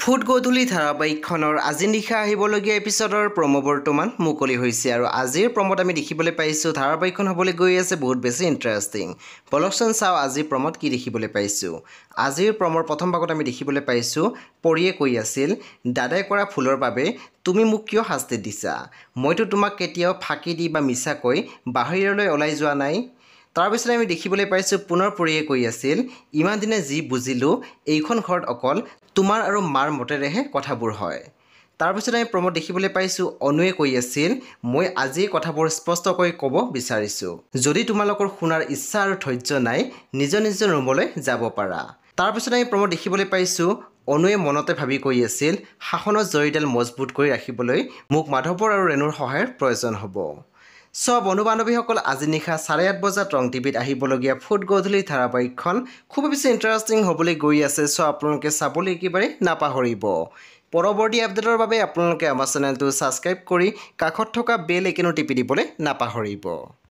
Food গধূলি ধাৰাবাহিকখনৰ আজি নিশা আহিবলগীয়া এপিছডৰ প্ৰমো বৰ্তমান মুকলি হৈছে আৰু আজিৰ প্ৰমোত আমি দেখিবলৈ পাইছোঁ ধাৰাবাহিকখন হ'বলৈ গৈ আছে বহুত বেছি ইণ্টাৰেষ্টিং। বলকচোন চাওঁ আজিৰ প্ৰমোত কি দেখিবলৈ পাইছোঁ। আজিৰ প্ৰমৰ প্ৰথম ভাগত আমি দেখিবলৈ পাইছোঁ পৰিয়ে কৈ আছিল, দাদাই কৰা ভুলৰ বাবে তুমি মোক কিয় শাস্তি দিছা? মইতো তোমাক কেতিয়াও ফাঁকি দি বা মিছাকৈ বাহিৰলৈ ওলাই যোৱা নাই। তাৰপিছত আমি দেখিবলৈ পাইছোঁ পুনৰ পৰিয়ে কৈ আছিল, ইমান দিনে যি বুজিলোঁ এইখন ঘৰত অকল তোমাৰ আৰু মাৰ মতেৰেহে কথাবোৰ হয়। তাৰপিছত আমি প্ৰমোদ দেখিবলৈ পাইছোঁ অনুৱে কৈ আছিল, মই আজি কথাবোৰ স্পষ্টকৈ ক'ব বিচাৰিছোঁ। যদি তোমালোকৰ শুনাৰ ইচ্ছা আৰু ধৈৰ্য নাই নিজৰ নিজৰ ৰুমলৈ যাব পাৰা। তাৰপিছত আমি প্ৰমোদ দেখিবলৈ পাইছোঁ অনুৱে মনতে ভাবি কৈ আছিল, শাসনৰ জৰীডাল মজবুত কৰি ৰাখিবলৈ মোক মাধৱৰ আৰু ৰেণুৰ সহায়ৰ প্ৰয়োজন হ'ব। চ' বন্ধু বান্ধৱীসকল আজি নিশা 8:30 বজাত ৰং টিভিত আহিবলগীয়া ফুড গধূলি ধাৰাবাহিকখন খুব বেছি ইণ্টাৰেষ্টিং হ'বলৈ গৈ আছে। চ' আপোনালোকে চাবলৈ একেবাৰে নাপাহৰিব। পৰৱৰ্তী আপডেটৰ বাবে আপোনালোকে আমাৰ চেনেলটো ছাবস্ক্ৰাইব কৰি কাষত থকা বেল আইকনো টিপি দিবলৈ নাপাহৰিব।